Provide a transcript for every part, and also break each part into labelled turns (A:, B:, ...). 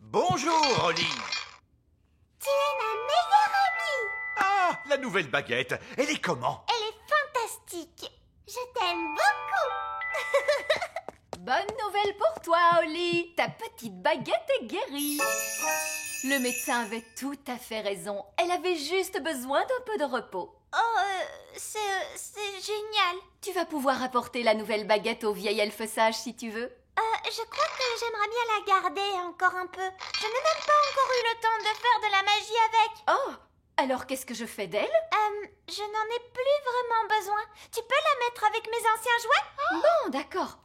A: Bonjour, Holly.
B: Tu es ma meilleure amie.
A: Ah, la nouvelle baguette. Elle est comment?
B: Elle est fantastique. Je t'aime beaucoup.
C: Bonne nouvelle pour toi, Holly. Ta petite baguette est guérie. Le médecin avait tout à fait raison. Elle avait juste besoin d'un peu de repos.
B: Oh, c'est génial.
C: Tu vas pouvoir apporter la nouvelle baguette au vieil elfe sage si tu veux.
B: Je crois que j'aimerais bien la garder encore un peu. Je n'ai même pas encore eu le temps de faire de la magie avec.
C: Oh, alors qu'est-ce que je fais d'elle?
B: Je n'en ai plus vraiment besoin. Tu peux la mettre avec mes anciens jouets?
C: Bon, d'accord.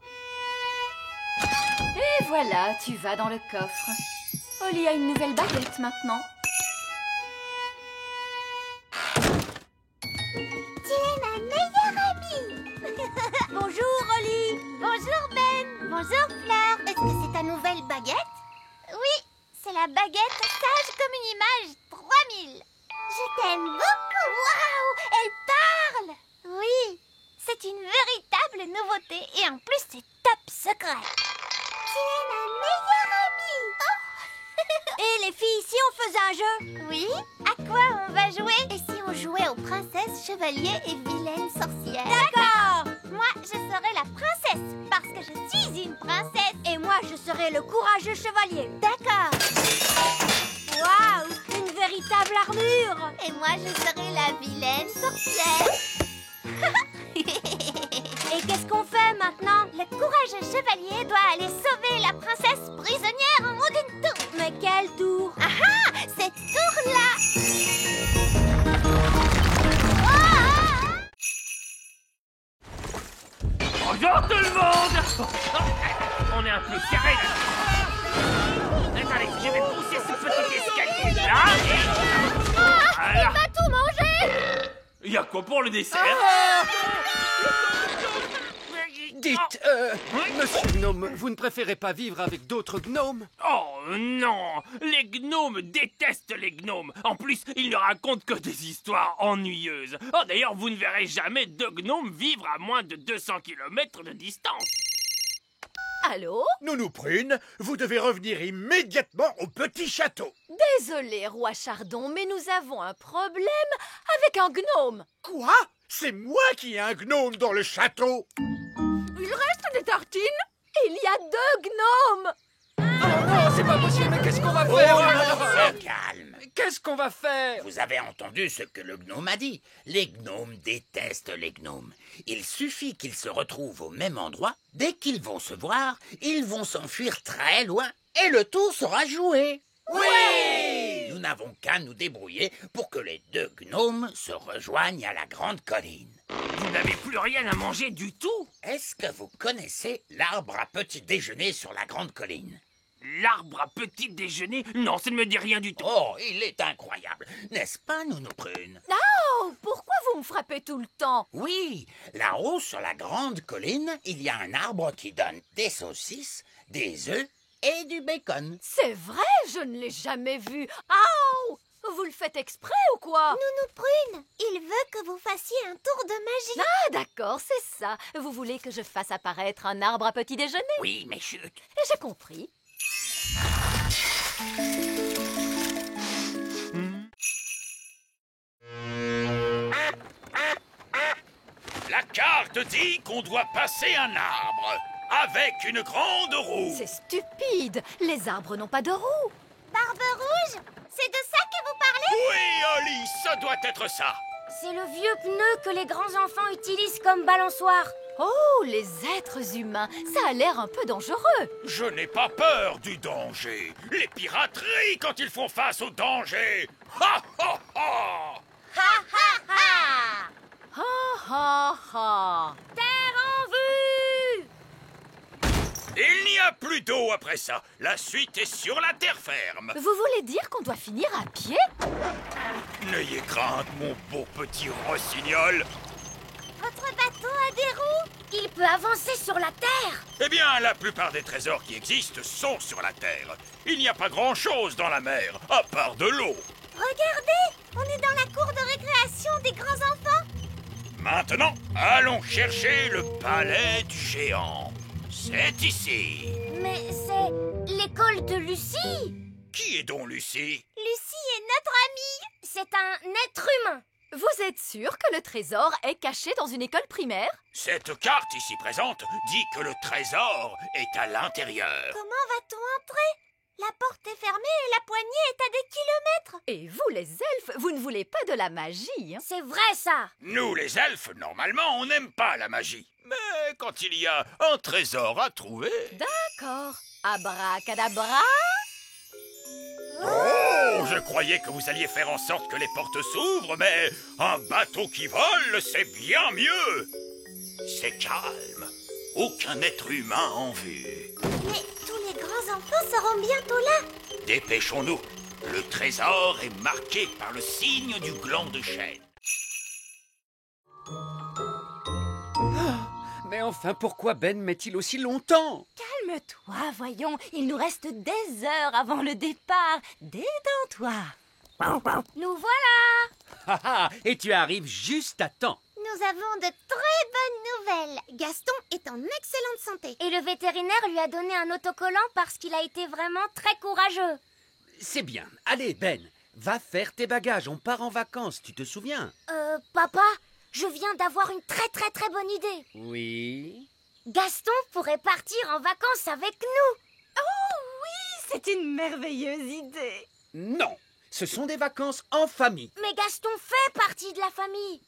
C: Et voilà, tu vas dans le coffre. Holly a une nouvelle baguette maintenant.
B: Tu es ma meilleure amie. Bonjour, Holly. Bonjour, Ben. Bonjour, Fleur. Est-ce que c'est ta nouvelle baguette? Oui, c'est la baguette sage comme une image 3000. Je t'aime beaucoup. Waouh, elle parle. Oui, c'est une véritable nouveauté et en plus c'est top secret. Tu es ma meilleure amie. Oh. Et les filles, si on faisait un jeu? Oui, à quoi on va jouer? Et si on jouait aux princesses, chevaliers et vilaines sorcières? D'accord. Moi, je serai la princesse parce que je suis une princesse. Et moi, je serai le courageux chevalier. D'accord. Waouh, une véritable armure. Et moi, je serai la vilaine sorcière. Et qu'est-ce qu'on fait maintenant? Le courageux chevalier doit aller sauver la princesse prisonnière en mode une tour. Mais quel tour? Ah ah, cette tour-là.
D: Bonjour tout le monde. On est un peu carré là. Attendez, je vais pousser ce petit escalier là et... Voilà.
B: Il va tout manger.
D: Il y a quoi pour le dessert?
E: Dites, monsieur Gnome, vous ne préférez pas vivre avec d'autres gnomes?
D: Oh non, les gnomes détestent les gnomes. En plus, ils ne racontent que des histoires ennuyeuses. Oh d'ailleurs, vous ne verrez jamais deux gnomes vivre à moins de 200 km de distance.
C: Allô?
F: Nounou Prune, vous devez revenir immédiatement au petit château.
C: Désolé, roi Chardon, mais nous avons un problème avec un gnome.
F: Quoi? C'est moi qui ai un gnome dans le château.
C: Il reste des tartines? Il y a deux gnomes.
E: Non, c'est pas possible, mais qu'est-ce qu'on va faire?
G: Calme.
E: Qu'est-ce qu'on va faire?
G: Vous avez entendu ce que le gnome a dit. Les gnomes détestent les gnomes. Il suffit qu'ils se retrouvent au même endroit. Dès qu'ils vont se voir, ils vont s'enfuir très loin et le tour sera joué. Oui! Nous n'avons qu'à nous débrouiller pour que les deux gnomes se rejoignent à la grande colline.
D: Vous n'avez plus rien à manger du tout?
G: Est-ce que vous connaissez l'arbre à petit déjeuner sur la grande colline?
D: L'arbre à petit déjeuner? Non, ça ne me dit rien du tout.
G: Oh, il est incroyable, n'est-ce pas, Nounou Prune?
C: Oh, pourquoi vous me frappez tout le temps?
G: Oui, là-haut sur la grande colline, il y a un arbre qui donne des saucisses, des œufs et du bacon.
C: C'est vrai, je ne l'ai jamais vu. Oh! Vous le faites exprès ou quoi?
B: Nounou Prune, il veut que vous fassiez un tour de magie.
C: Ah, d'accord, c'est ça. Vous voulez que je fasse apparaître un arbre à petit déjeuner?
G: Oui, mais chut.
C: J'ai compris.
H: La carte dit qu'on doit passer un arbre avec une grande roue.
C: C'est stupide. Les arbres n'ont pas de roues.
B: Barbe Rouge, c'est de ça que vous parlez?
H: Oui, Holly, ça doit être ça.
B: C'est le vieux pneu que les grands enfants utilisent comme balançoire.
C: Oh, les êtres humains, ça a l'air un peu dangereux.
H: Je n'ai pas peur du danger. Les pirates rient quand ils font face au danger. Ha ha ha!
B: Ha ha ha!
C: Ha ha ha.
B: Terre en vue!
H: Il n'y a plus d'eau après ça. La suite est sur la terre ferme.
C: Vous voulez dire qu'on doit finir à pied?
H: N'ayez crainte, mon beau petit rossignol.
B: Votre bateau a des roues? Il peut avancer sur la terre.
H: Eh bien, la plupart des trésors qui existent sont sur la terre. Il n'y a pas grand-chose dans la mer, à part de l'eau.
B: Regardez, on est dans la cour de récréation des grands enfants.
H: Maintenant, allons chercher le palais du géant. C'est ici.
B: Mais c'est l'école de Lucie.
H: Qui est donc Lucie?
B: Lucie est notre amie. C'est un être humain.
C: Vous êtes sûr que le trésor est caché dans une école primaire?
H: Cette carte ici présente dit que le trésor est à l'intérieur.
B: Comment va-t-on entrer? La porte est fermée et la poignée est à des kilomètres.
C: Et vous, les elfes, vous ne voulez pas de la magie, hein?
B: C'est vrai ça.
H: Nous, les elfes, normalement, on n'aime pas la magie. Mais quand il y a un trésor à trouver...
C: D'accord. Abracadabra.
H: Oh, je croyais que vous alliez faire en sorte que les portes s'ouvrent, mais un bateau qui vole, c'est bien mieux. C'est calme. Aucun être humain en vue.
B: Mais tous les grands enfants seront bientôt là.
H: Dépêchons-nous. Le trésor est marqué par le signe du gland de chêne.
E: Mais enfin, pourquoi Ben met-il aussi longtemps?
C: Calme-toi, voyons. Il nous reste des heures avant le départ. Détends-toi.
B: Nous voilà.
E: Ah ah, et tu arrives juste à temps.
B: Nous avons de très bonnes nouvelles. Gaston est en excellente santé. Et le vétérinaire lui a donné un autocollant parce qu'il a été vraiment très courageux.
E: C'est bien. Allez, Ben, va faire tes bagages. On part en vacances, tu te souviens?
B: Papa, je viens d'avoir une très bonne idée.
E: Oui.
B: Gaston pourrait partir en vacances avec nous.
C: C'est une merveilleuse idée.
E: Non, ce sont des vacances en famille.
B: Mais Gaston fait partie de la famille.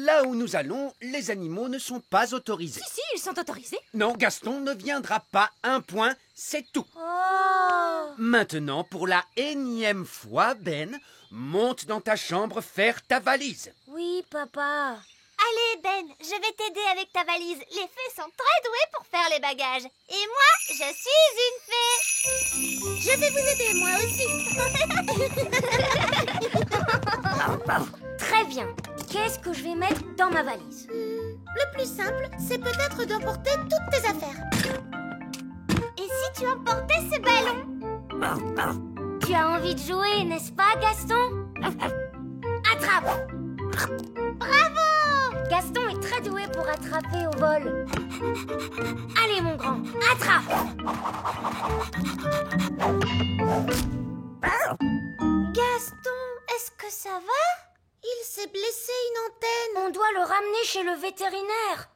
E: Là où nous allons, les animaux ne sont pas autorisés.
C: Si, ils sont autorisés.
E: Non, Gaston ne viendra pas. Un point, c'est tout.
B: Oh.
E: Maintenant, pour la énième fois, Ben, monte dans ta chambre faire ta valise.
B: Oui, papa. Allez, Ben, je vais t'aider avec ta valise. Les fées sont très douées pour faire les bagages. Et moi, je suis une fée. Je vais vous aider, moi aussi. Très bien. Qu'est-ce que je vais mettre dans ma valise? Le plus simple, c'est peut-être d'emporter toutes tes affaires. Et si tu emportais ce ballon? Tu as envie de jouer, n'est-ce pas, Gaston? Attrape! Bravo! Gaston est très doué pour attraper au vol. Allez, mon grand, attrape! Gaston, est-ce que ça va? Il s'est blessé une antenne. On doit le ramener chez le vétérinaire.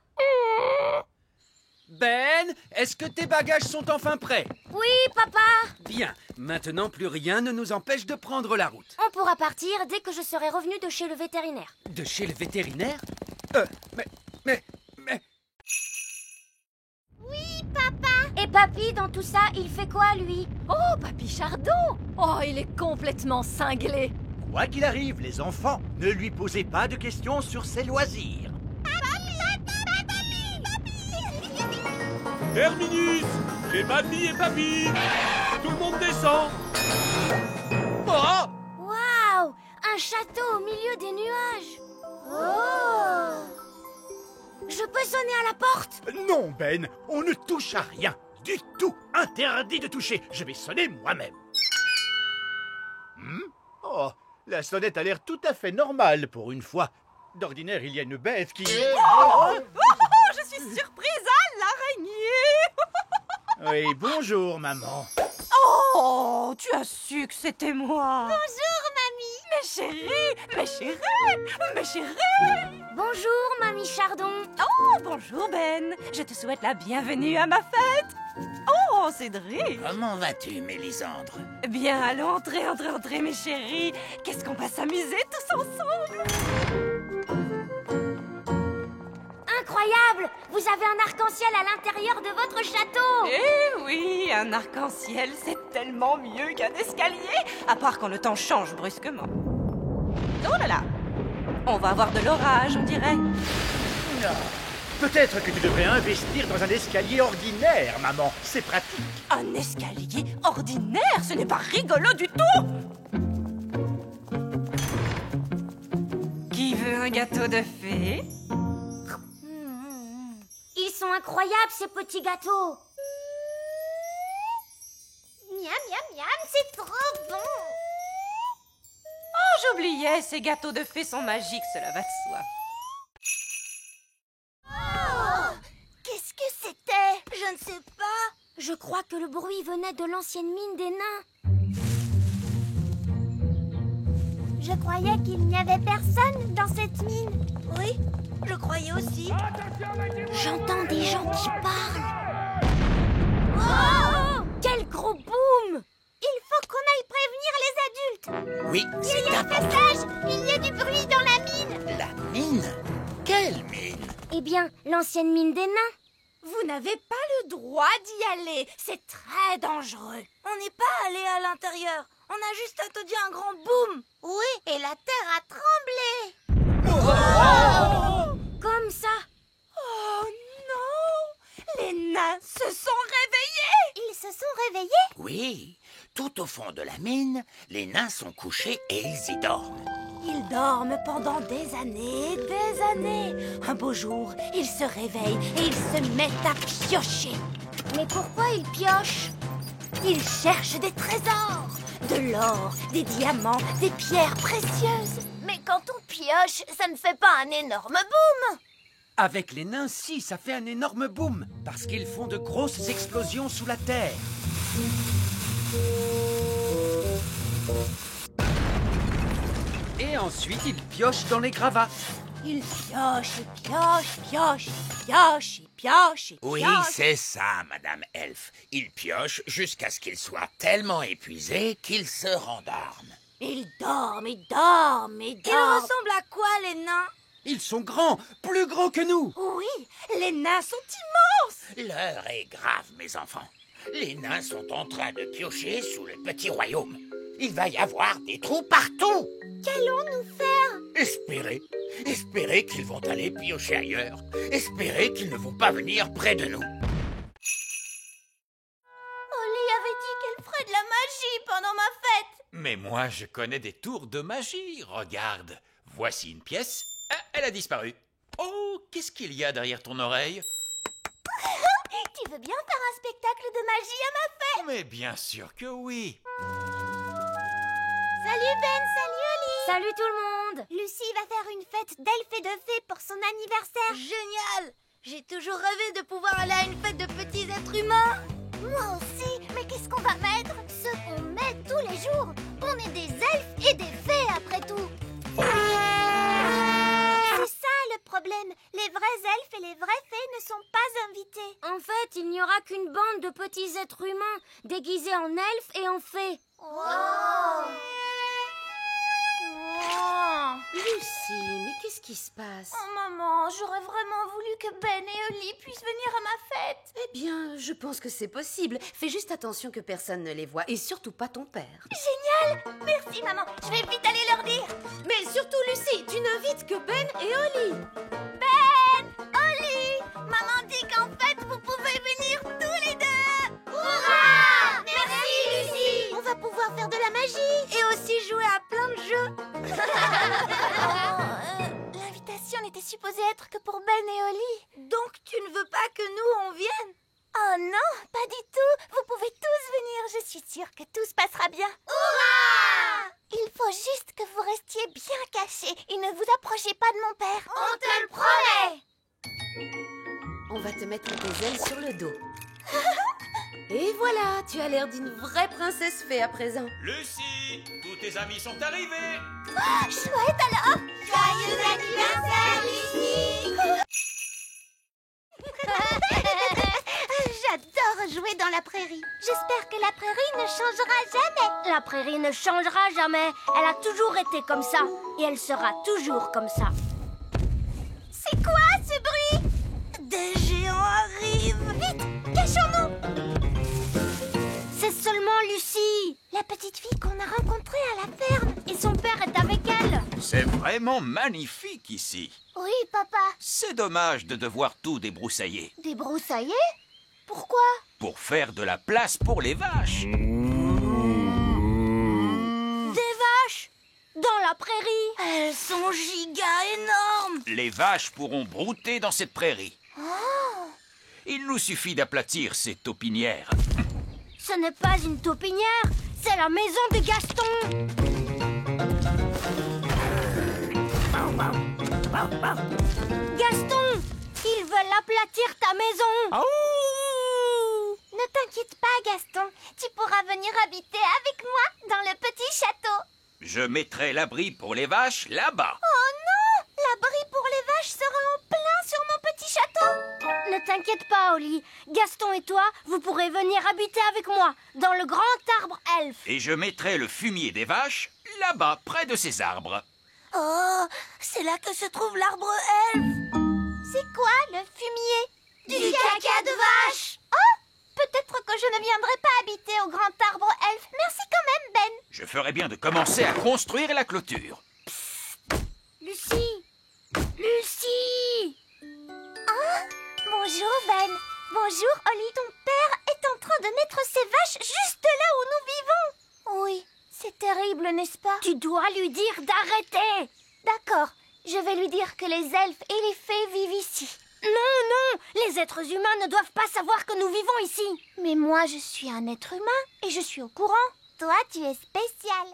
E: Ben, est-ce que tes bagages sont enfin prêts?
B: Oui, papa.
E: Bien, maintenant plus rien ne nous empêche de prendre la route.
B: On pourra partir dès que je serai revenu de chez le vétérinaire.
E: De chez le vétérinaire? Mais...
B: Oui, papa. Et papy, dans tout ça, il fait quoi, lui?
C: Oh, Papy Chardon! Oh, il est complètement cinglé.
A: Quoi qu'il arrive, les enfants, ne lui posez pas de questions sur ses loisirs.
D: Terminus! J'ai Mamie et Papy! Tout le monde descend! Oh!
B: Waouh! Un château au milieu des nuages. Oh! Je peux sonner à la porte?
F: Non, Ben, on ne touche à rien. Du tout. Interdit de toucher. Je vais sonner moi-même.
A: Oh, la sonnette a l'air tout à fait normale pour une fois. D'ordinaire, il y a une bête qui...
C: Je suis surprise à l'araignée!
A: Oui, bonjour, maman.
C: Oh, tu as su que c'était moi!
B: Bonjour, mamie.
C: Mes chéris! Mes chéris! Mes chéris!
B: Bonjour, mamie Chardon.
C: Oh, bonjour Ben! Je te souhaite la bienvenue à ma fête! Oh, Cédric!
G: Comment vas-tu, Mélisandre?
C: Bien, allons, entrez, mes chéris! Qu'est-ce qu'on va s'amuser tous ensemble!
B: Incroyable! Vous avez un arc-en-ciel à l'intérieur de votre château.
C: Eh oui, un arc-en-ciel, c'est tellement mieux qu'un escalier, à part quand le temps change brusquement. Oh là là! On va avoir de l'orage, on dirait.
F: Peut-être que tu devrais investir dans un escalier ordinaire, maman. C'est pratique.
C: Un escalier ordinaire, ce n'est pas rigolo du tout! Qui veut un gâteau de fée?
B: Ils sont incroyables, ces petits gâteaux. Miam, miam, miam, c'est trop bon.
C: Oh, j'oubliais, ces gâteaux de fée sont magiques, cela va de soi.
B: Qu'est-ce que c'était? Je ne sais pas. Je crois que le bruit venait de l'ancienne mine des nains. Je croyais qu'il n'y avait personne dans cette mine. Oui, je croyais aussi. J'entends des gens qui parlent. Oh! Quel gros boom! Il faut qu'on aille prévenir les adultes.
G: Oui,
B: Il
G: c'est
B: y a un
G: important.
B: passage! Il y a du bruit dans la mine!
G: La mine? Quelle mine?
B: Eh bien, l'ancienne mine des nains.
C: Vous n'avez pas le droit d'y aller. C'est très dangereux.
B: On n'est pas allé à l'intérieur. On a juste entendu un grand boom. Oui, et la terre a tremblé. Comme ça.
C: Oh non! Les nains se sont réveillés!
B: Ils se sont réveillés.
G: Oui, tout au fond de la mine, les nains sont couchés et ils y dorment.
C: Ils dorment pendant des années, des années. Un beau jour, ils se réveillent et ils se mettent à piocher.
B: Mais pourquoi ils piochent?
C: Ils cherchent des trésors, de l'or, des diamants, des pierres précieuses.
B: Mais quand on pioche, ça ne fait pas un énorme boom.
E: Avec les nains, si, ça fait un énorme boom, parce qu'ils font de grosses explosions sous la terre. Et ensuite, ils piochent dans les gravats.
C: Ils piochent et piochent, piochent, piochent et piochent et
G: Oui,
C: piochent.
G: c'est ça, Madame Elfe. Ils piochent jusqu'à ce qu'ils soient tellement épuisés qu'ils se rendorment.
C: Ils dorment, ils dorment, ils
B: Ils
C: dorment.
B: ressemblent à quoi, les nains?
E: Ils sont grands, plus grands que nous.
C: Oui, les nains sont immenses.
G: L'heure est grave, mes enfants. Les nains sont en train de piocher sous le petit royaume. Il va y avoir des trous partout.
B: Qu'allons-nous faire?
G: Espérez qu'ils vont aller piocher ailleurs. Espérez qu'ils ne vont pas venir près de nous.
B: Oli avait dit qu'elle ferait de la magie pendant ma fête.
H: Mais moi, je connais des tours de magie. Regarde, voici une pièce. Ah, elle a disparu. Oh, qu'est-ce qu'il y a derrière ton oreille?
B: Tu veux bien faire un spectacle de magie à ma fête?
H: Mais bien sûr que oui.
B: Salut Ben, salut Oli. Salut tout le monde. Lucie va faire une fête d'elfes et de fées pour son anniversaire. Génial. J'ai toujours rêvé de pouvoir aller à une fête de petits êtres humains. Moi aussi. Mais qu'est-ce qu'on va mettre? Ce qu'on met tous les jours. On est des elfes et des fées après tout. C'est ça le problème. Les vrais elfes et les vraies fées ne sont pas invités. En fait, il n'y aura qu'une bande de petits êtres humains déguisés en elfes et en fées.
I: Lucie, mais qu'est-ce qui se passe?
B: Oh maman, j'aurais vraiment voulu que Ben et Oli puissent venir à ma fête.
I: Eh bien, je pense que c'est possible. Fais juste attention que personne ne les voit, et surtout pas ton père.
B: Génial. Merci maman, je vais vite aller leur dire.
I: Mais surtout, Lucie, tu n'invites que Ben et Oli.
B: Ben, Oli, maman dit qu'en fait vous pouvez venir tous les deux. Hurrah! Merci Lucie. On va pouvoir faire de la magie et aussi jouer à plein de jeux. L'invitation n'était supposée être que pour Ben et Oli. Donc tu ne veux pas que nous on vienne? Oh non, pas du tout. Vous pouvez tous venir. Je suis sûre que tout se passera bien. Hurrah! Il faut juste que vous restiez bien cachés et ne vous approchez pas de mon père. On te le promet.
I: On va te mettre tes ailes sur le dos. Et voilà, tu as l'air d'une vraie princesse fée à présent.
H: Lucie, tous tes amis sont arrivés.
B: Oh, chouette alors. Joyeux anniversaire, Lucie. J'adore jouer dans la prairie. J'espère que la prairie ne changera jamais. La prairie ne changera jamais. Elle a toujours été comme ça. Et elle sera toujours comme ça. C'est quoi ce bruit? Des géants arrivent. Vite, cachons-nous. C'est seulement Lucie, la petite fille qu'on a rencontrée à la ferme. Et son père est avec elle.
H: C'est vraiment magnifique ici.
B: Oui, papa.
H: C'est dommage de devoir tout débroussailler.
B: Débroussailler? Pourquoi?
H: Pour faire de la place pour les vaches.
B: Des vaches? Dans la prairie? Elles sont giga énormes.
H: Les vaches pourront brouter dans cette prairie.
B: Oh.
H: Il nous suffit d'aplatir ces taupinières.
B: Ce n'est pas une taupinière, c'est la maison de Gaston. Gaston, ils veulent aplatir ta maison. Ne t'inquiète pas, Gaston. Tu pourras venir habiter avec moi dans le petit château.
H: Je mettrai l'abri pour les vaches là-bas.
B: Oh non! L'abri pour les vaches sera en plein sur mon petit château. Ne t'inquiète pas, Oli. Gaston et toi, vous pourrez venir habiter avec moi, dans le grand arbre elfe.
H: Et je mettrai le fumier des vaches là-bas, près de ces arbres.
B: Oh, c'est là que se trouve l'arbre elfe. C'est quoi, le fumier? Du caca de vache. Oh, peut-être que je ne viendrai pas habiter au grand arbre elfe. Merci quand même, Ben.
H: Je ferai bien de commencer à construire la clôture.
B: Lucie! Lucie! Ah! Bonjour, Ben. Bonjour, Oli. Ton père est en train de mettre ses vaches juste là où nous vivons. Oui, c'est terrible, n'est-ce pas? Tu dois lui dire d'arrêter. D'accord, je vais lui dire que les elfes et les fées vivent ici. Non, non, les êtres humains ne doivent pas savoir que nous vivons ici. Mais moi, je suis un être humain et je suis au courant. Toi, tu es spécial.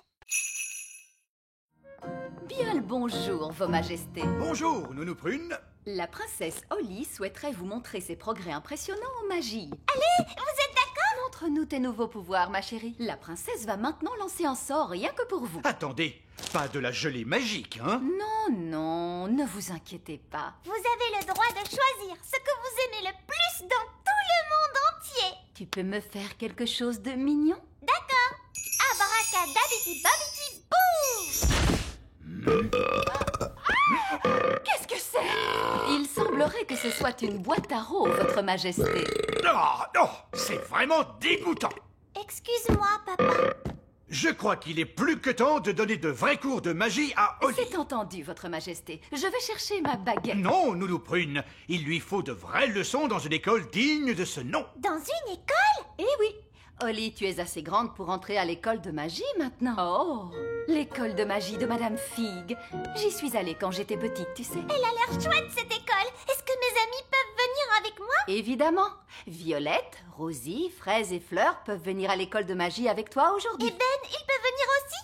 J: Bien le bonjour, Vos Majestés.
F: Bonjour, Nounou Prune.
J: La princesse Holly souhaiterait vous montrer ses progrès impressionnants en magie.
B: Allez, vous êtes d'accord?
J: Montre-nous tes nouveaux pouvoirs, ma chérie. La princesse va maintenant lancer un sort rien que pour vous.
F: Attendez, pas de la gelée magique, hein?
J: Non, non, ne vous inquiétez pas.
B: Vous avez le droit de choisir ce que vous aimez le plus dans tout le monde entier.
J: Tu peux me faire quelque chose de mignon?
B: D'accord. Abracadabiti babiti boum.
J: Qu'est-ce que c'est? Il semblerait que ce soit une boîte à rôes, votre majesté.
F: Ah, non, c'est vraiment dégoûtant.
B: Excuse-moi, papa.
F: Je crois qu'il est plus que temps de donner de vrais cours de magie à Holly.
J: C'est entendu, votre majesté. Je vais chercher ma baguette.
F: Non, Nounou Prune, il lui faut de vraies leçons dans une école digne de ce nom.
B: Dans une école?
J: Eh oui. Holly, tu es assez grande pour entrer à l'école de magie maintenant. Oh, l'école de magie de Madame Fig. J'y suis allée quand j'étais petite, tu sais.
B: Elle a l'air chouette, cette école. Est-ce que mes amis peuvent venir avec moi?
J: Évidemment. Violette, Rosie, Fraise et Fleur peuvent venir à l'école de magie avec toi aujourd'hui.
B: Et Ben, il peut venir aussi?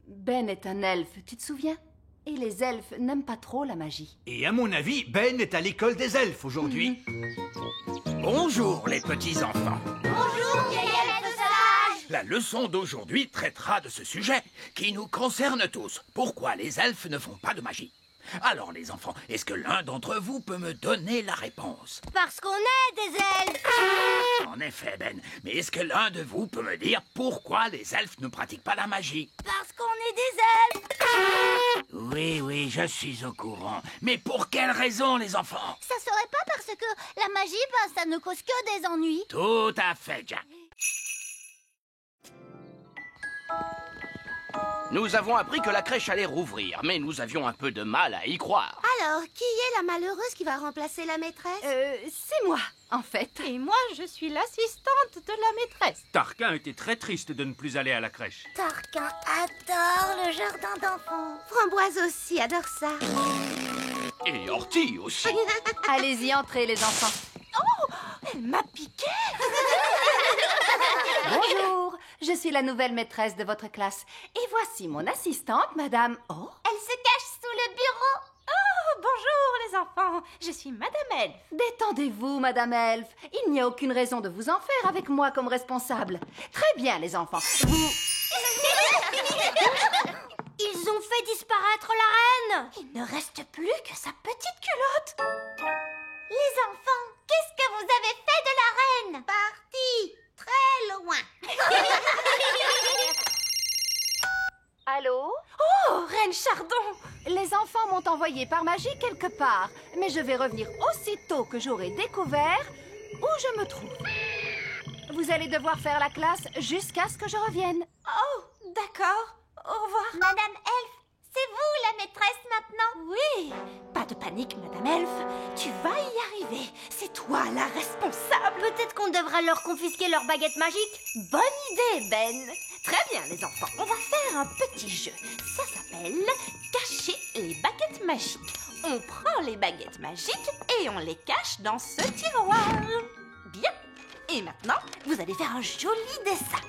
J: Ben est un elfe, tu te souviens? Et les elfes n'aiment pas trop la magie.
F: Et à mon avis, Ben est à l'école des elfes aujourd'hui.
G: Bonjour les petits enfants.
B: Bonjour, vieil elfe sage.
G: La leçon d'aujourd'hui traitera de ce sujet qui nous concerne tous. Pourquoi les elfes ne font pas de magie? Alors les enfants, est-ce que l'un d'entre vous peut me donner la réponse?
B: Parce qu'on est des elfes.
G: En effet, Ben. Mais est-ce que l'un de vous peut me dire pourquoi les elfes ne pratiquent pas la magie?
B: Parce qu'on est des elfes.
G: Oui, je suis au courant. Mais pour quelle raison, les enfants?
B: Ça serait pas parce que la magie, ça ne cause que des ennuis.
G: Tout à fait, Jack.
K: Nous avons appris que la crèche allait rouvrir, mais nous avions un peu de mal à y croire.
I: Alors, qui est la malheureuse qui va remplacer la maîtresse?
J: C'est moi, en fait.
C: Et moi, je suis l'assistante de la maîtresse.
D: Tarquin était très triste de ne plus aller à la crèche.
B: Tarquin adore le jardin d'enfants.
I: Framboise aussi adore ça.
K: Et Ortie aussi.
J: Allez-y, entrez, les enfants.
C: Oh, elle m'a piqué.
J: Bonjour, je suis la nouvelle maîtresse de votre classe. Et voici mon assistante, madame... Oh,
B: Elle se cache sous le bureau.
C: Oh, bonjour les enfants, je suis Madame Elfe.
J: détendez-vous, madame Elfe. Il n'y a aucune raison de vous en faire avec moi comme responsable. Très bien, les enfants. Vous...
B: Ils ont fait disparaître la reine. Il ne reste plus que sa petite culotte. Les enfants, qu'est-ce que vous avez fait de la reine?
I: Parti très loin.
J: Allô?
C: Oh, Reine Chardon.
J: Les enfants m'ont envoyé par magie quelque part, mais je vais revenir aussitôt que j'aurai découvert où je me trouve. Vous allez devoir faire la classe jusqu'à ce que je revienne.
C: Oh, d'accord. Au revoir.
B: Madame Elfe, c'est vous la maîtresse maintenant?
C: Oui, pas de panique, Madame Elfe. Tu vas y arriver. C'est toi la responsable.
B: Peut-être qu'on devra leur confisquer leur baguette magique.
C: Bonne idée, Ben. Très bien, les enfants. On va faire un petit jeu. Ça s'appelle cacher les baguettes magiques. On prend les baguettes magiques et on les cache dans ce tiroir. Bien. Et maintenant, vous allez faire un joli dessin.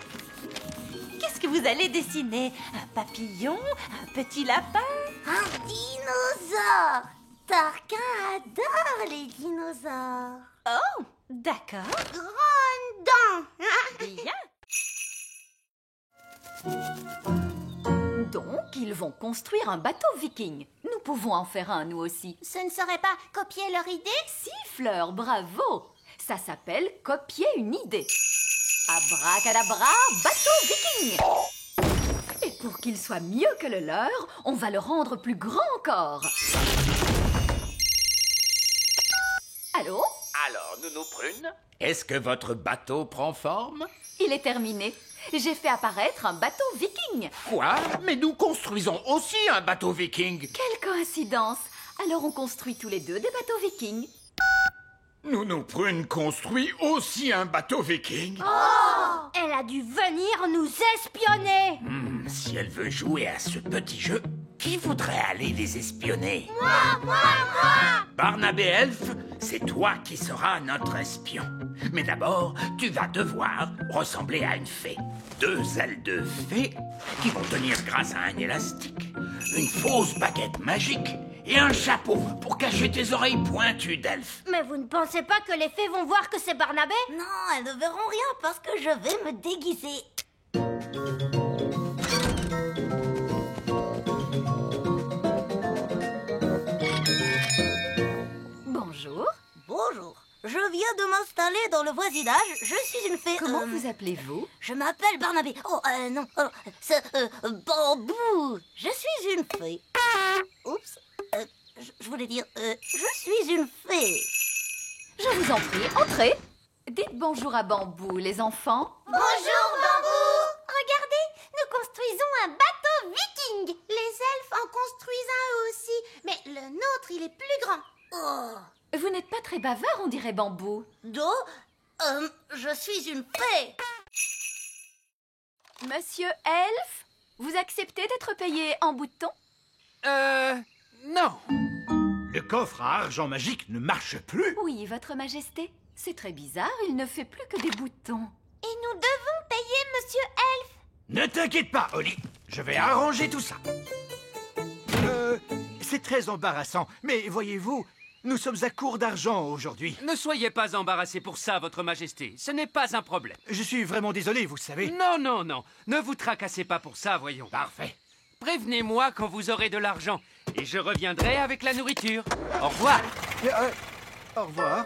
C: Qu'est-ce que vous allez dessiner? Un papillon? Un petit lapin?
B: Un dinosaure. Tarquin adore les dinosaures.
C: Oh, d'accord.
B: Grande dent.
C: Bien.
L: Donc, ils vont construire un bateau viking. Nous pouvons en faire un, nous aussi.
B: Ce ne serait pas copier leur idée?
L: Si, Fleur, bravo. Ça s'appelle copier une idée. Abracadabra, bateau viking. Et pour qu'il soit mieux que le leur, on va le rendre plus grand encore. Allô?
K: Alors, Nounou Prune?
G: Est-ce que votre bateau prend forme?
L: Il est terminé. J'ai fait apparaître un bateau viking.
G: Quoi? Mais nous construisons aussi un bateau viking.
L: Quelle coïncidence. Alors on construit tous les deux des bateaux vikings.
H: Nounou Prune construit aussi un bateau viking.
B: Oh! Elle a dû venir nous espionner.
G: Si elle veut jouer à ce petit jeu, qui voudrait aller les espionner?
B: Moi!
G: Barnabé Elfe, c'est toi qui seras notre espion. Mais d'abord, tu vas devoir ressembler à une fée. 2 ailes de fée qui vont tenir grâce à un élastique, une fausse baguette magique et un chapeau pour cacher tes oreilles pointues d'elfe.
B: Mais vous ne pensez pas que les fées vont voir que c'est Barnabé? Non, elles ne verront rien parce que je vais me déguiser.
L: Bonjour.
B: Bonjour. Je viens de m'installer dans le voisinage. Je suis une fée.
L: Comment vous appelez-vous?
B: Je m'appelle Barnabé. Non. C'est Bambou. Je suis une fée. Oups. Je voulais dire, je suis une fée.
L: Je vous en prie, entrez. Dites bonjour à Bambou, les enfants.
B: Bonjour, Bambou. Regardez, nous construisons un bateau viking. Les elfes en construisent un eux aussi. Mais le nôtre, il est plus grand. Oh.
L: Vous n'êtes pas très bavard, on dirait Bambou.
B: Je suis une fée.
L: Monsieur Elfe, vous acceptez d'être payé en boutons?
F: Non. Le coffre à argent magique ne marche plus.
L: Oui, votre majesté. C'est très bizarre, il ne fait plus que des boutons.
B: Et nous devons payer Monsieur Elfe.
F: Ne t'inquiète pas, Holly. Je vais arranger tout ça. C'est très embarrassant, mais voyez-vous, nous sommes à court d'argent aujourd'hui.
E: Ne soyez pas embarrassé pour ça, votre majesté. Ce n'est pas un problème.
F: Je suis vraiment désolé, vous savez.
E: Non. Ne vous tracassez pas pour ça, voyons.
F: Parfait.
E: Prévenez-moi quand vous aurez de l'argent et je reviendrai avec la nourriture. Au revoir.
F: Au revoir.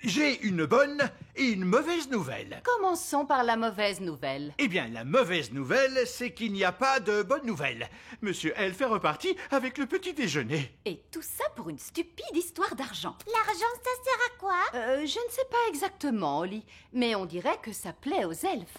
F: J'ai une bonne et une mauvaise nouvelle.
L: Commençons par la mauvaise nouvelle.
F: Eh bien, la mauvaise nouvelle, c'est qu'il n'y a pas de bonne nouvelle. Monsieur Elfe est reparti avec le petit déjeuner.
L: Et tout ça pour une stupide histoire d'argent.
B: L'argent, ça sert à quoi?
L: Je ne sais pas exactement, Holly, mais on dirait que ça plaît aux elfes.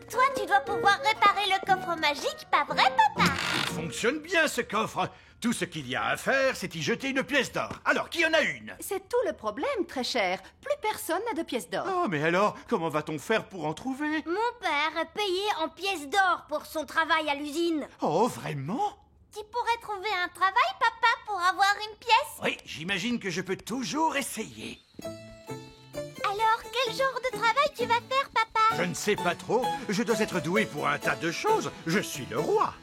B: Toi, tu dois pouvoir réparer le coffre magique, pas vrai, papa?
F: Il fonctionne bien, ce coffre. Tout ce qu'il y a à faire, c'est y jeter une pièce d'or. Alors, qui en a une?
L: C'est tout le problème, très cher. Plus personne n'a de pièces d'or.
F: Oh, mais alors, comment va-t-on faire pour en trouver?
B: Mon père est payé en pièces d'or pour son travail à l'usine.
F: Oh, vraiment?
B: Tu pourrais trouver un travail, papa, pour avoir une pièce?
F: Oui, j'imagine que je peux toujours essayer.
B: Alors, quel genre de travail tu vas faire, papa?
F: Je ne sais pas trop. Je dois être doué pour un tas de choses. Je suis le roi.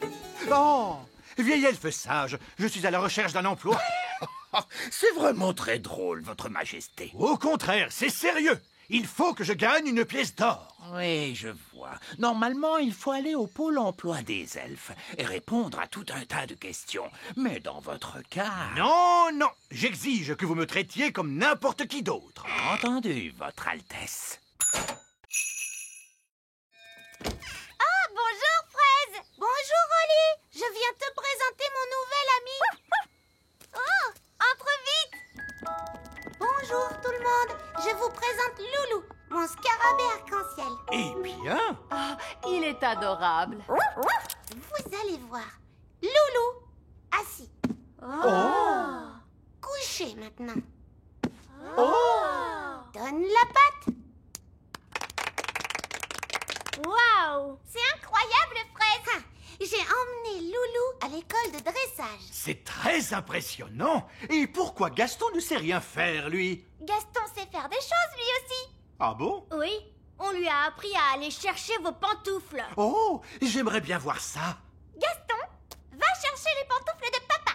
F: Oh, vieil elfe sage, je suis à la recherche d'un emploi.
G: C'est vraiment très drôle, votre majesté.
F: Au contraire, c'est sérieux. Il faut que je gagne une pièce d'or.
G: Oui, je vois. Normalement, il faut aller au pôle emploi des elfes et répondre à tout un tas de questions. Mais dans votre cas...
F: Non, j'exige que vous me traitiez comme n'importe qui d'autre.
G: Entendu, votre Altesse.
B: Ah, bonjour, Fraise. Bonjour, Holly. Je viens te présenter mon nouvel ami. Oh, entre vite. Bonjour, tout le monde. Je vous présente Loulou, mon scarabée arc-en-ciel.
F: Eh bien...
L: Ah, il est adorable.
B: Vous allez voir. Loulou, assis.
F: Oh.
B: Couché maintenant.
F: Oh.
B: Donne la patte. Waouh, c'est incroyable, Fraise. J'ai emmené Loulou à l'école de dressage.
F: C'est très impressionnant. Et pourquoi Gaston ne sait rien faire, lui?
B: Gaston sait faire des choses, lui aussi.
F: Ah bon?
B: Oui, on lui a appris à aller chercher vos pantoufles.
F: Oh, j'aimerais bien voir ça.
B: Gaston, va chercher les pantoufles de papa.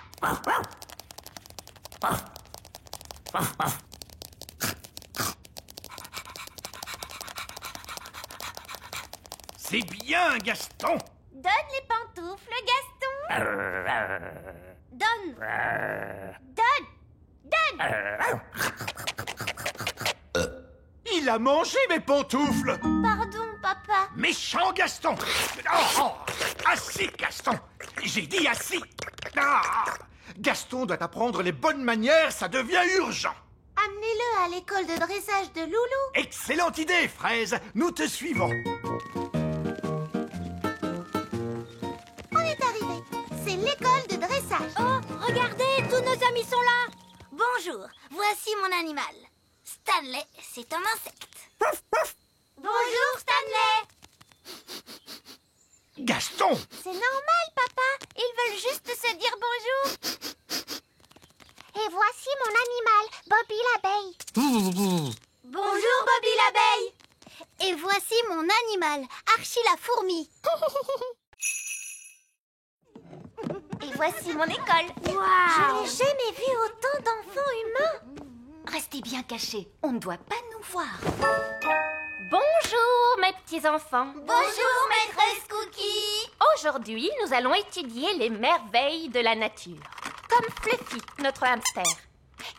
F: C'est bien, Gaston.
B: Donne les pantoufles, Gaston. Donne.
F: Il a mangé mes pantoufles!
B: Pardon, papa.
F: Méchant Gaston! Assis, Gaston! J'ai dit assis! Gaston doit apprendre les bonnes manières, ça devient urgent!
B: Amenez-le à l'école de dressage de Loulou.
F: Excellente idée, Fraise! Nous te suivons!
B: On est arrivé. C'est l'école de dressage. Oh, regardez, tous nos amis sont là. Bonjour, voici mon animal. Stanley, c'est un insecte. Bonjour, Stanley.
F: Gaston!
B: C'est normal, papa. Ils veulent juste se dire bonjour. Et voici mon animal, Bobby l'abeille. Bonjour, Bobby l'abeille. Et voici mon animal, Archie la fourmi. Et voici mon école. Je n'ai jamais vu autant d'enfants humains.
L: Restez bien cachés, on ne doit pas nous voir. Bonjour mes petits enfants.
B: Bonjour, maîtresse Cookie.
L: Aujourd'hui, nous allons étudier les merveilles de la nature. Comme Fluffy, notre hamster.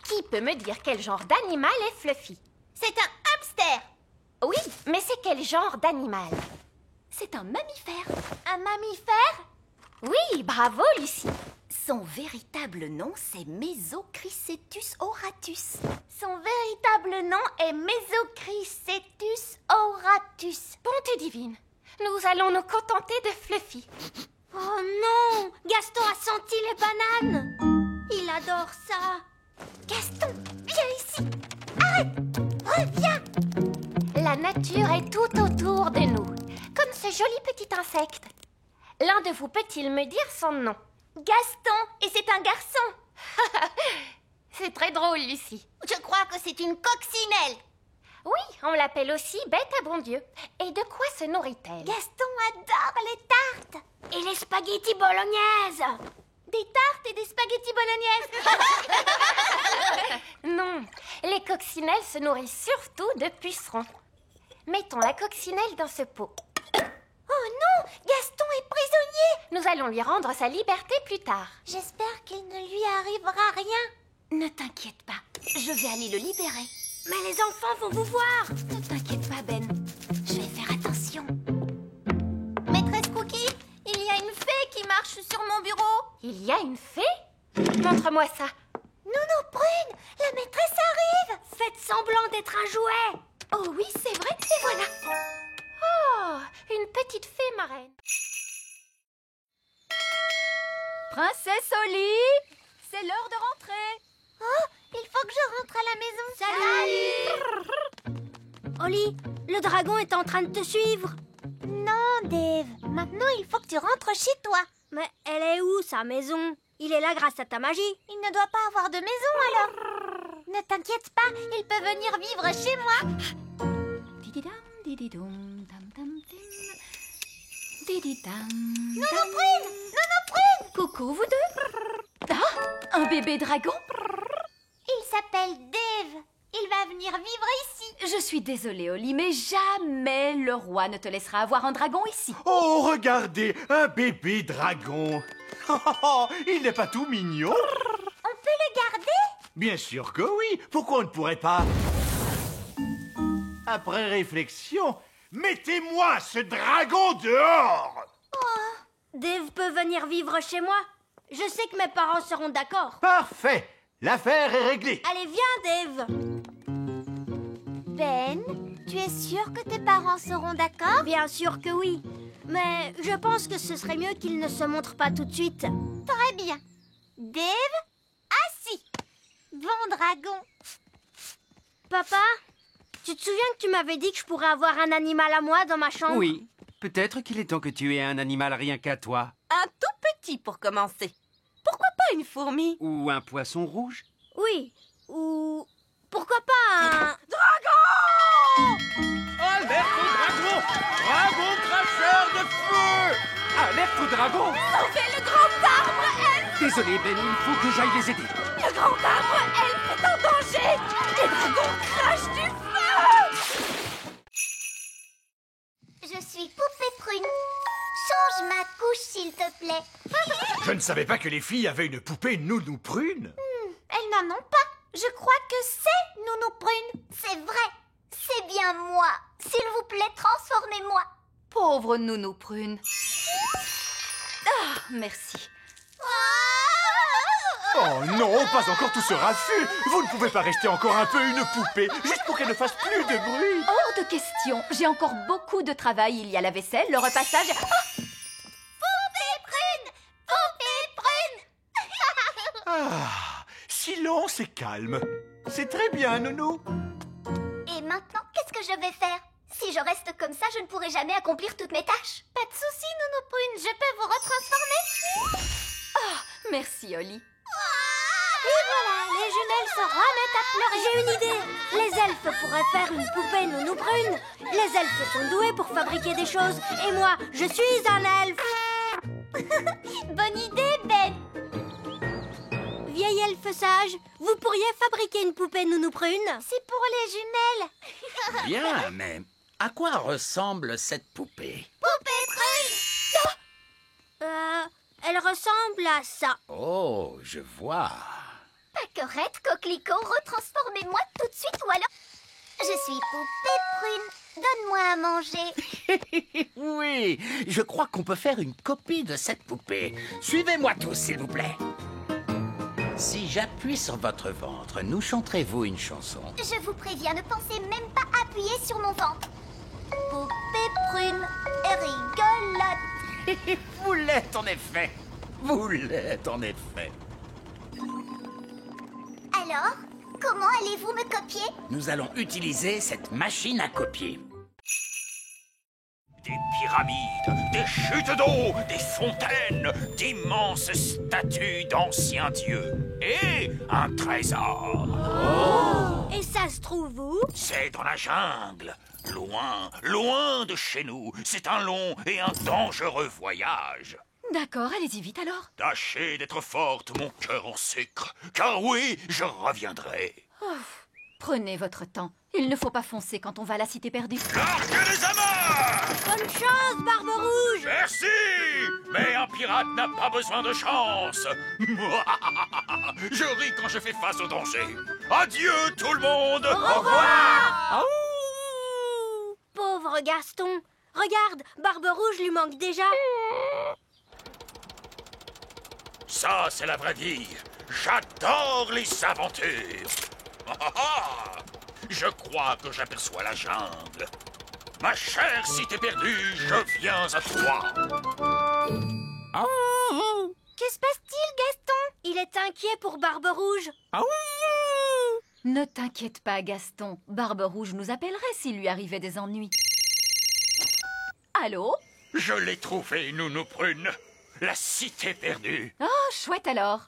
L: Qui peut me dire quel genre d'animal est Fluffy?
B: C'est un hamster.
L: Oui, mais c'est quel genre d'animal? C'est un mammifère.
B: Un mammifère?
L: Oui, bravo Lucie. Son véritable nom, c'est Mesochrysetus auratus.
B: Son véritable nom est Mesochrysetus auratus.
L: Bonté divine, nous allons nous contenter de Fluffy.
B: Oh non, Gaston a senti les bananes. Il adore ça. Gaston, viens ici. Arrête, reviens.
L: La nature est tout autour de nous, comme ce joli petit insecte. L'un de vous peut-il me dire son nom?
B: Gaston, et c'est un garçon.
L: C'est très drôle, Lucie.
B: Je crois que c'est une coccinelle.
L: Oui, on l'appelle aussi bête à bon Dieu. Et de quoi se nourrit-elle?
B: Gaston adore les tartes. Et les spaghettis bolognaises. Des tartes et des spaghettis bolognaises.
L: Non, les coccinelles se nourrissent surtout de pucerons. Mettons la coccinelle dans ce pot.
B: Oh non, Gaston est prisonnier.
L: Nous allons lui rendre sa liberté plus tard.
B: J'espère qu'il ne lui arrivera rien.
L: Ne t'inquiète pas, je vais aller le libérer.
B: Mais les enfants vont vous voir.
L: Ne t'inquiète pas, Ben. Je vais faire attention.
B: Maîtresse Cookie, il y a une fée qui marche sur mon bureau.
L: Il y a une fée? Montre-moi ça.
B: Nounou Prune, la maîtresse arrive. Faites semblant d'être un jouet.
L: Oh oui, c'est vrai, et voilà. Oh, une petite fée marraine.
J: Princesse Oli, c'est l'heure de rentrer.
B: Oh, il faut que je rentre à la maison. Salut. Oli, le dragon est en train de te suivre. Non, Dave. Maintenant, il faut que tu rentres chez toi.
M: Mais elle est où, sa maison? Il est là grâce à ta magie.
B: Il ne doit pas avoir de maison, alors. Ne t'inquiète pas, il peut venir vivre chez moi.
L: Nounou Prune!
B: Coucou, vous deux.
L: Ah, un bébé dragon?
B: Il s'appelle Dave. Il va venir vivre ici.
L: Je suis désolée, Oli, mais jamais le roi ne te laissera avoir un dragon ici.
F: Oh, regardez, un bébé dragon. Il n'est pas tout mignon?
B: On peut le garder?
F: Bien sûr que oui. Pourquoi on ne pourrait pas? Après réflexion, mettez-moi ce dragon dehors!
M: Dave peut venir vivre chez moi. Je sais que mes parents seront d'accord.
F: Parfait. L'affaire est réglée.
M: Allez, viens, Dave.
B: Ben, tu es sûr que tes parents seront d'accord?
M: Bien sûr que oui. Mais je pense que ce serait mieux qu'ils ne se montrent pas tout de suite.
B: Très bien. Dave, assis. Bon dragon.
M: Papa, tu te souviens que tu m'avais dit que je pourrais avoir un animal à moi dans ma chambre?
E: Oui, peut-être qu'il est temps que tu aies un animal rien qu'à toi.
C: Un tout petit pour commencer. Pourquoi pas une fourmi?
E: Ou un poisson rouge.
M: Oui, ou... pourquoi pas un...
C: Dragon!
F: Alerte au dragon! Dragon cracheur de feu!
E: Alerte au dragon!
C: Sauvez le grand arbre, elfe!
E: Désolé, Ben, il faut que j'aille les aider.
C: Le grand arbre, elfe, est en danger! Les dragons crachent du feu!
B: Je suis Poupée Prune. Change Range ma couche, s'il te plaît.
F: Je ne savais pas que les filles avaient une poupée Nounou Prune.
B: Elles n'en ont pas. Je crois que c'est Nounou Prune. C'est vrai. C'est bien moi. S'il vous plaît, transformez-moi.
L: Pauvre Nounou Prune. Ah, merci.
F: Oh non, pas encore tout ce raffut. Vous ne pouvez pas rester encore un peu une poupée, juste pour qu'elle ne fasse plus de bruit.
L: Hors de question. J'ai encore beaucoup de travail. Il y a la vaisselle, le repassage... Ah,
B: Poupée Prune. Poupée Prune.
F: Ah, silence et calme. C'est très bien, Nounou.
B: Et maintenant, qu'est-ce que je vais faire? Si je reste comme ça, je ne pourrai jamais accomplir toutes mes tâches. Pas de souci, Nounou Prune, je peux vous retransformer.
L: ah, merci, Oli.
M: Et voilà, les jumelles se remettent à pleurer. J'ai une idée. Les elfes pourraient faire une poupée Nounou Prune. Les elfes sont doués pour fabriquer des choses. Et moi, je suis un elfe.
B: Bonne idée, Ben.
M: Vieil elfe sage, vous pourriez fabriquer une poupée Nounou Prune?
B: C'est pour les jumelles.
G: Bien, mais à quoi ressemble cette poupée?
B: Poupée Prune.
M: Elle ressemble à ça.
G: Oh, je vois.
B: Paquerette, coquelicot, retransformez-moi tout de suite ou alors... Je suis Poupée Prune. Donne-moi à manger.
G: Oui, je crois qu'on peut faire une copie de cette poupée. Suivez-moi tous, s'il vous plaît. Si j'appuie sur votre ventre, nous chanterez-vous une chanson?
B: Je vous préviens, ne pensez même pas appuyer sur mon ventre. Poupée Prune et rigolote.
G: Vous l'êtes en effet. Vous l'êtes en effet.
B: Alors, comment allez-vous me copier?
G: Nous allons utiliser cette machine à copier.
H: Des pyramides, des chutes d'eau, des fontaines, d'immenses statues d'anciens dieux et un trésor.
M: Et ça se trouve où?
H: C'est dans la jungle, loin, loin de chez nous. C'est un long et un dangereux voyage.
L: D'accord, allez-y vite alors.
H: Tâchez d'être forte, mon cœur en sucre, car oui, je reviendrai.
L: Prenez votre temps. Il ne faut pas foncer quand on va à la cité perdue.
H: Larguez les amarres!
M: Bonne chance, Barbe Rouge!
H: Merci! Mais un pirate n'a pas besoin de chance. Je ris quand je fais face au danger. Adieu tout le monde!
M: Au revoir! Pauvre Gaston. Regarde, Barbe Rouge lui manque déjà.
H: Ça, c'est la vraie vie. J'adore les aventures. Je crois que j'aperçois la jungle. Ma chère cité perdue, je viens à toi.
M: Que se passe-t-il, Gaston? Il est inquiet pour Barbe Rouge.
L: Ne t'inquiète pas, Gaston. Barbe Rouge nous appellerait s'il lui arrivait des ennuis. Allô?
H: Je l'ai trouvé, Nounou Prune. La cité perdue.
L: Oh, chouette alors.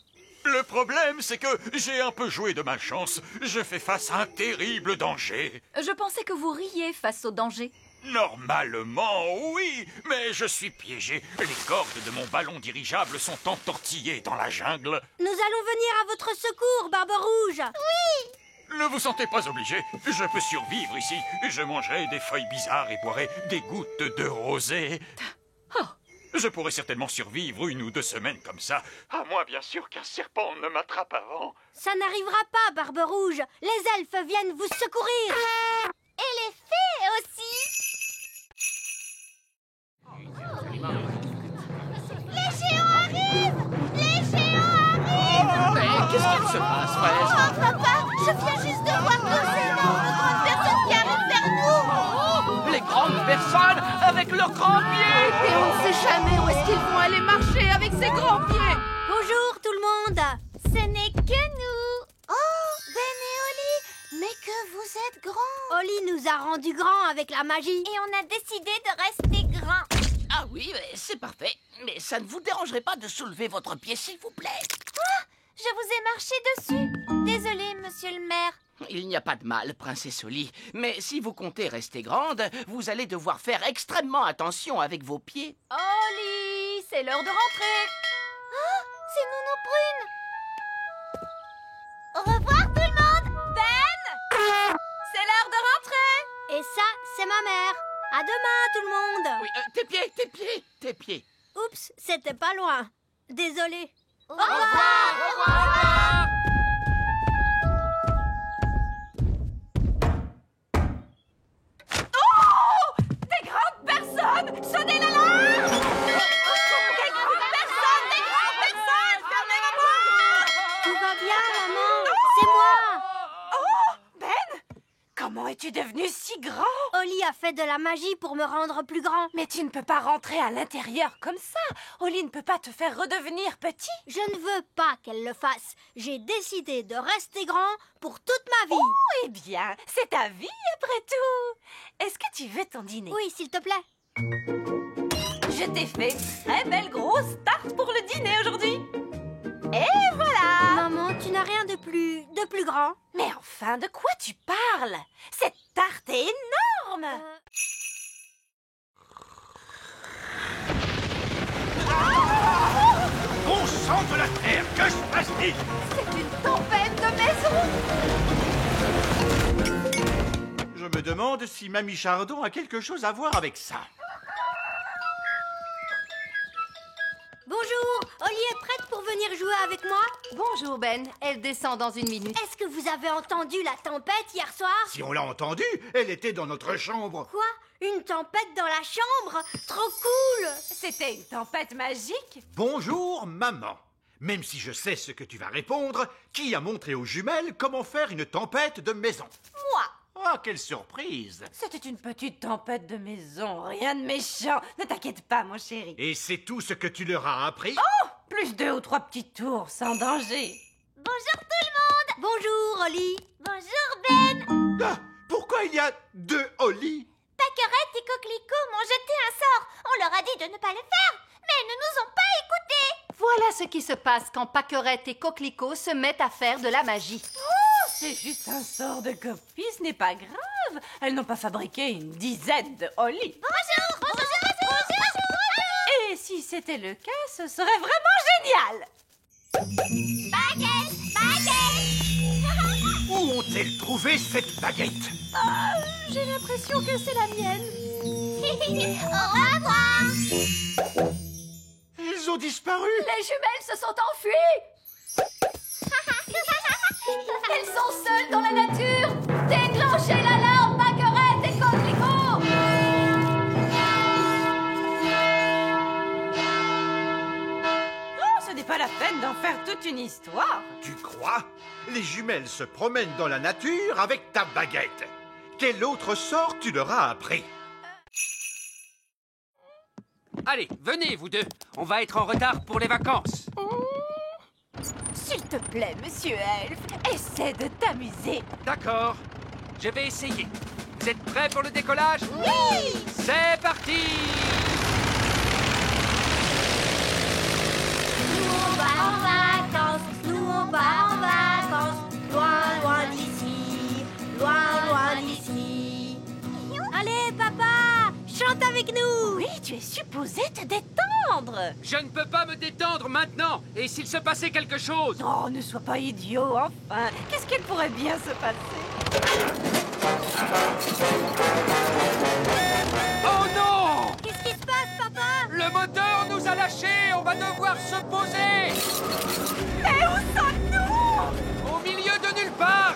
H: Le problème, c'est que j'ai un peu joué de malchance. Je fais face à un terrible danger.
L: Je pensais que vous riez face au danger.
H: Normalement, oui, mais je suis piégé. Les cordes de mon ballon dirigeable sont entortillées dans la jungle.
M: Nous allons venir à votre secours, Barbe Rouge.
B: Oui.
H: Ne vous sentez pas obligé. Je peux survivre ici. Je mangerai des feuilles bizarres et boirai des gouttes de rosée.
L: Oh.
H: Je pourrais certainement survivre 1 ou 2 semaines comme ça. À moins, bien sûr, qu'un serpent ne m'attrape avant.
M: Ça n'arrivera pas, Barbe Rouge. Les elfes viennent vous secourir.
B: Et les fées aussi. Les géants arrivent. Les géants arrivent.
K: Mais qu'est-ce qu'il se passe, Fraise?
B: Oh, papa, je viens juste de voir 2 énormes grandes personnes qui arrivent vers nous.
K: Les grandes personnes avec leurs grands pieds!
I: Et on ne sait jamais où est-ce qu'ils vont aller marcher avec ces grands pieds!
M: Bonjour, tout le monde.
B: Ce n'est que nous. Oh, Ben et Oli, mais que vous êtes grands.
M: Oli nous a rendus grands avec la magie.
B: Et on a décidé de rester grands.
K: Ah oui, c'est parfait. Mais ça ne vous dérangerait pas de soulever votre pied, s'il vous plaît?
B: Je vous ai marché dessus. Désolé, monsieur le maire.
K: Il n'y a pas de mal, princesse Oli. Mais si vous comptez rester grande, vous allez devoir faire extrêmement attention avec vos pieds.
L: Oli, c'est l'heure de rentrer.
B: Oh, c'est Nounou Prune. Au revoir tout le monde.
L: Ben, c'est l'heure de rentrer.
M: Et ça, c'est ma mère. À demain, tout le monde.
K: Oui, tes pieds, tes pieds, tes pieds.
M: Oups, c'était pas loin. Désolée.
B: Au revoir.
C: Oh! Des grandes personnes! Sonnez l'alarme! Des grandes personnes! Fermez la porte!
M: Tout va bien, maman. C'est moi.
C: Oh! Ben! Comment es-tu devenu si grand?
M: Oli a fait de la magie pour me rendre plus grand.
C: Mais tu ne peux pas rentrer à l'intérieur comme ça. Oli ne peut pas te faire redevenir petit.
M: Je ne veux pas qu'elle le fasse. J'ai décidé de rester grand pour toute ma vie.
C: Oh, eh bien, c'est ta vie après tout. Est-ce que tu veux ton dîner?
M: Oui, s'il te plaît.
C: Je t'ai fait une très belle grosse tarte pour le dîner aujourd'hui. Et voilà!
M: Maman, tu n'as rien de plus grand.
C: Mais enfin, de quoi tu parles? Cette tarte est énorme!
H: Bon sang de la terre, que se passe-t-il?
J: C'est une tempête de maison.
F: Je me demande si Mamie Chardon a quelque chose à voir avec ça.
M: Bonjour, Oli est prête pour venir jouer avec moi?
J: Bonjour Ben, elle descend dans une minute.
M: Est-ce que vous avez entendu la tempête hier soir?
F: Si on l'a entendu, elle était dans notre chambre.
M: Quoi? Une tempête dans la chambre? Trop cool!
C: C'était une tempête magique?
F: Bonjour, maman. Même si je sais ce que tu vas répondre, qui a montré aux jumelles comment faire une tempête de maison?
C: Moi!
F: Ah, quelle surprise!
C: C'était une petite tempête de maison, rien de méchant. Ne t'inquiète pas, mon chéri.
F: Et c'est tout ce que tu leur as appris?
C: Oh! Plus 2 ou 3 petits tours, sans danger.
B: Bonjour tout le monde.
M: Bonjour, Oli.
B: Bonjour Ben.
F: Ah, pourquoi il y a 2 Oli?
B: Pâquerette et Coquelicot m'ont jeté un sort. On leur a dit de ne pas le faire, mais ils ne nous ont pas écoutés.
J: Voilà ce qui se passe quand Pâquerette et Coquelicot se mettent à faire de la magie.
C: Oh, c'est juste un sort de copie, ce n'est pas grave. Elles n'ont pas fabriqué une dizaine de Oli.
B: Bonjour.
C: Et si c'était le cas, ce serait vraiment génial.
B: Baguette.
F: Où ont-elles trouvé cette baguette?
J: J'ai l'impression que c'est la mienne.
B: Au revoir.
F: Ils ont disparu.
J: Les jumelles se sont enfuies. Elles sont seules dans la nature. Déclenchez l'alarme, Pâquerette et Coquelicot.
C: Oh, ce n'est pas la peine d'en faire toute une histoire.
F: Tu crois? Les jumelles se promènent dans la nature avec ta baguette. Quel autre sort tu leur as appris?
E: Allez, venez, vous deux. On va être en retard pour les vacances.
C: S'il te plaît, monsieur Elfe, essaie de t'amuser.
E: D'accord. Je vais essayer. Vous êtes prêts pour le décollage?
B: Oui.
E: C'est parti!
M: Nous on va en vacances, nous on va en vacances, loin, loin d'ici, loin d'ici. Allez, papa, chante avec nous.
C: Oui, tu es supposé te détendre.
E: Je ne peux pas me détendre maintenant. Et s'il se passait quelque chose?
C: Oh, ne sois pas idiot, enfin. Qu'est-ce qu'il pourrait bien se passer?
E: Oh non!
M: Qu'est-ce qui se passe, papa?
E: Le moteur nous a lâchés. On va devoir se poser.
C: Mais où sommes-nous?
E: Au milieu de nulle part.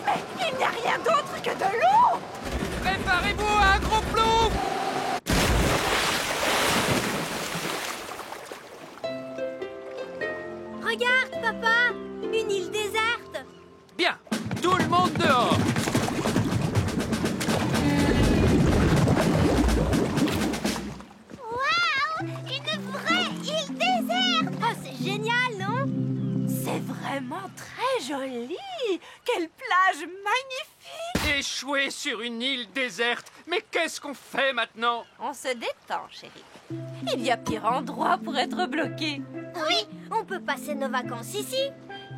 C: Mais il n'y a rien d'autre que de l'eau.
E: Préparez-vous à un gros plouf.
M: Regarde, papa, une île déserte.
E: Bien, tout le monde dehors.
B: Waouh, une vraie île déserte.
M: Oh, c'est génial, non?
C: C'est vraiment très joli. Quelle plage magnifique.
E: Échoué sur une île déserte. Mais qu'est-ce qu'on fait maintenant?
C: On se détend, chérie. Il y a pire endroit pour être bloqué.
M: Oui, on peut passer nos vacances ici.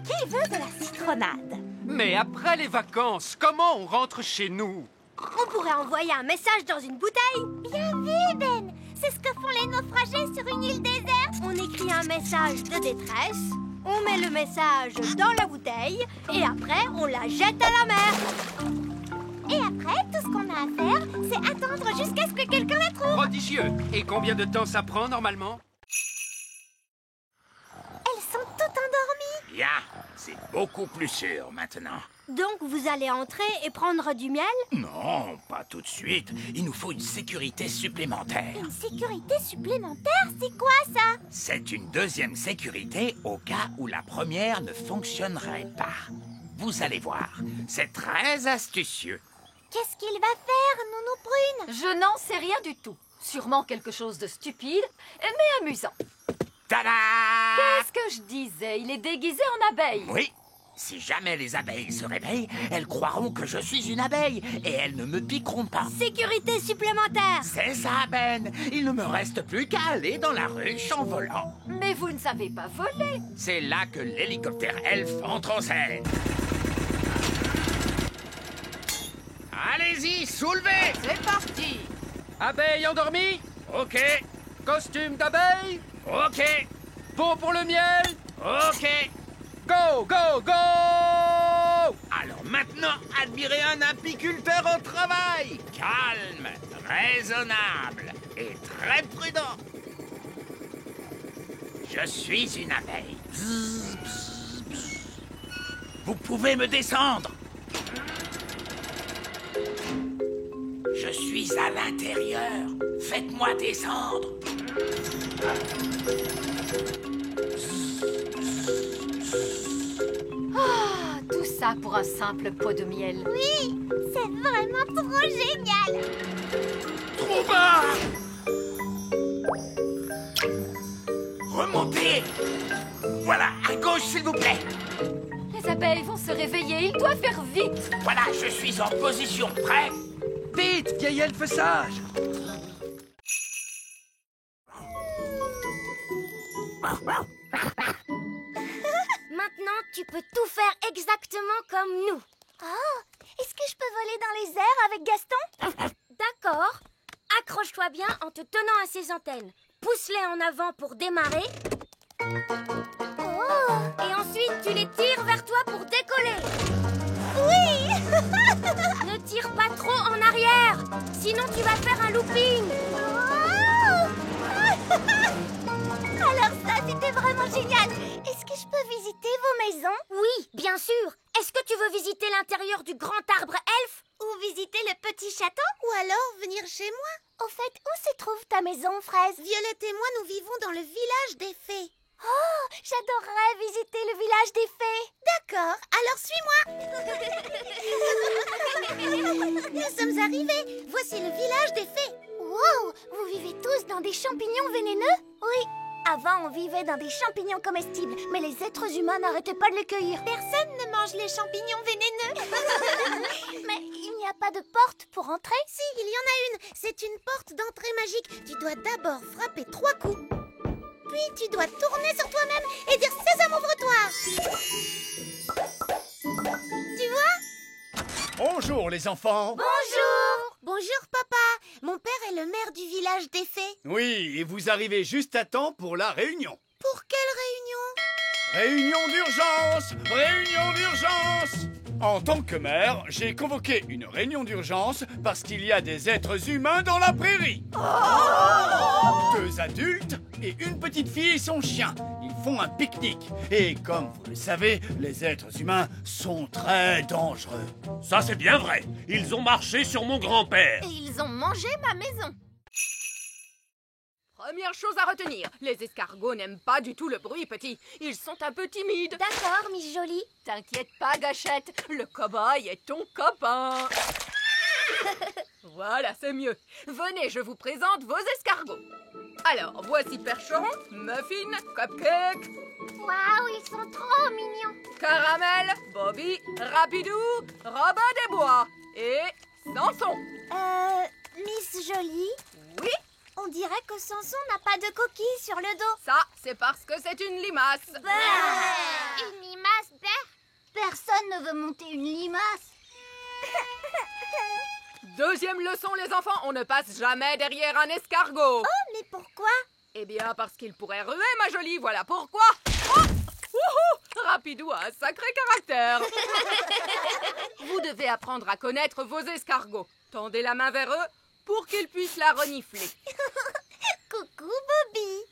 C: Qui veut de la citronnade?
E: Mais après les vacances, comment on rentre chez nous?
M: On pourrait envoyer un message dans une bouteille.
B: Bien vu, Ben. C'est ce que font les naufragés sur une île déserte.
M: On écrit un message de détresse, on met le message dans la bouteille et après on la jette à la mer.
B: Et après, tout ce qu'on a à faire, c'est attendre jusqu'à ce que quelqu'un la trouve.
E: prodigieux. Et combien de temps ça prend normalement?
M: Elles sont toutes endormies.
G: Bien, c'est beaucoup plus sûr maintenant.
M: Donc vous allez entrer et prendre du miel?
G: Non, pas tout de suite. Il nous faut une sécurité supplémentaire.
M: Une sécurité supplémentaire? C'est quoi ça?
G: C'est une deuxième sécurité au cas où la première ne fonctionnerait pas. Vous allez voir, c'est très astucieux.
B: Qu'est-ce qu'il va faire, Nounou Prune?
L: Je n'en sais rien du tout. Sûrement quelque chose de stupide, mais amusant.
G: Tada!
L: Qu'est-ce que je disais? Il est déguisé en abeille.
G: Oui, si jamais les abeilles se réveillent, elles croiront que je suis une abeille et elles ne me piqueront pas.
M: Sécurité supplémentaire.
G: C'est ça, Ben. Il ne me reste plus qu'à aller dans la ruche en volant.
L: Mais vous ne savez pas voler.
G: C'est là que l'hélicoptère elfe entre en scène. Allez-y, soulevez!
E: C'est parti! Abeille endormie?
G: Ok,
E: Costume d'abeille?
G: ok,
E: Bon pour le miel?
G: ok.
E: Go, go, go!
G: Alors maintenant, admirez un apiculteur au travail. Calme, raisonnable et très prudent. Je suis une abeille. Bzz, bzz, bzz. Vous pouvez me descendre. Je suis à l'intérieur. Faites-moi descendre.
L: Ah, tout ça pour un simple pot de miel.
B: Oui, c'est vraiment trop génial.
G: Trop bas! Remontez! Voilà, à gauche, s'il vous plaît.
L: Les abeilles vont se réveiller, ils doivent faire vite.
G: Voilà, je suis en position. Prêt?
E: Vite, vieil elfe sage!
M: Maintenant, tu peux tout faire exactement comme nous.
B: Oh, est-ce que je peux voler dans les airs avec Gaston?
M: D'accord. Accroche-toi bien en te tenant à ses antennes. Pousse-les en avant pour démarrer.
B: Oh,
M: Et ensuite, tu les tires vers toi pour décoller.
B: oui.
M: Ne tire pas trop en arrière, sinon tu vas faire un looping.
B: Oh. Alors ça, c'était vraiment génial. Est-ce que je peux visiter vos maisons?
M: Oui, bien sûr. Est-ce que tu veux visiter l'intérieur du grand arbre elfe?
B: Ou visiter le petit château? Ou alors venir chez moi? Au fait, où se trouve ta maison, Fraise? Violette et moi, nous vivons dans le village des fées. Oh, j'adorerais visiter le village des fées. D'accord, alors suis-moi. Nous sommes arrivés. Voici le village des fées. Wow, vous vivez tous dans des champignons vénéneux? Oui. Avant, on vivait dans des champignons comestibles, mais les êtres humains n'arrêtaient pas de les cueillir. Personne ne mange les champignons vénéneux. Mais il n'y a pas de porte pour entrer? Si, il y en a une. C'est une porte d'entrée magique. Tu dois d'abord frapper 3 coups. Puis tu dois tourner sur toi-même et dire « Sésame, ouvre-toi » Tu vois?
A: Bonjour les enfants.
B: Bonjour. Bonjour, papa. Mon père est le maire du village des fées.
A: Oui, et vous arrivez juste à temps pour la réunion.
B: Pour quelle réunion?
A: Réunion d'urgence! Réunion d'urgence! En tant que maire, j'ai convoqué une réunion d'urgence parce qu'il y a des êtres humains dans la prairie. 2 adultes et une petite fille et son chien. Ils font un pique-nique. Et comme vous le savez, les êtres humains sont très dangereux.
D: Ça, c'est bien vrai. Ils ont marché sur mon grand-père.
B: Et ils ont mangé ma maison.
J: Première chose à retenir, les escargots n'aiment pas du tout le bruit, petit. Ils sont un peu timides.
B: D'accord, Miss Jolie.
J: T'inquiète pas, Gâchette, le cobaye est ton copain. Voilà, c'est mieux. Venez, je vous présente vos escargots. Alors, voici Percheron, Muffin, Cupcake,
B: Waouh, ils sont trop mignons.
J: Caramel, Bobby, Rapidou, Robin des Bois et Samson.
B: Miss Jolie?
J: Oui?
B: On dirait que Samson n'a pas de coquille sur le dos.
J: Ça, c'est parce que c'est une limace.
B: Une limace, personne ne veut monter une limace.
J: Deuxième leçon, les enfants, on ne passe jamais derrière un escargot.
B: Oh, mais pourquoi?
J: Eh bien, parce qu'il pourrait ruer, ma jolie, voilà pourquoi. Oh, wouhou, Rapidou a un sacré caractère. Vous devez apprendre à connaître vos escargots. Tendez la main vers eux,
I: pour qu'il puisse la renifler.
B: Coucou, Bobby.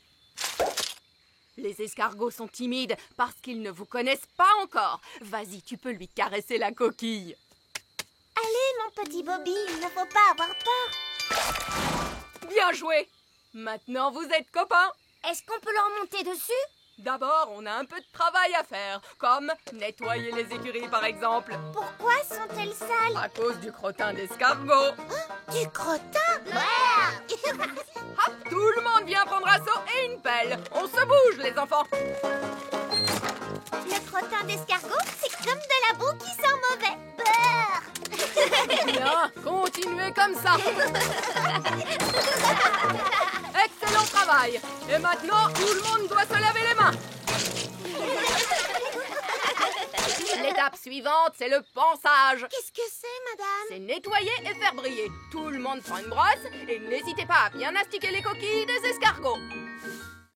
I: Les escargots sont timides parce qu'ils ne vous connaissent pas encore. Vas-y, tu peux lui caresser la coquille.
B: Allez, mon petit Bobby, il ne faut pas avoir peur.
I: Bien joué. Maintenant, vous êtes copains.
B: Est-ce qu'on peut leur monter dessus?
I: D'abord, on a un peu de travail à faire, comme nettoyer les écuries par exemple.
B: Pourquoi sont-elles sales?
I: À cause du crottin d'escargot.
B: Du crottin?
I: Hop, tout le monde vient prendre un seau et une pelle. On se bouge, les enfants.
B: Le crottin d'escargot, c'est comme de la boue qui sent mauvais. Brrr.
I: Bien, continuez comme ça. Excellent travail. Et maintenant, tout le monde doit se laver les mains. L'étape suivante, c'est le pansage.
B: Qu'est-ce que c'est, madame?
I: C'est nettoyer et faire briller. Tout le monde prend une brosse et n'hésitez pas à bien astiquer les coquilles des escargots.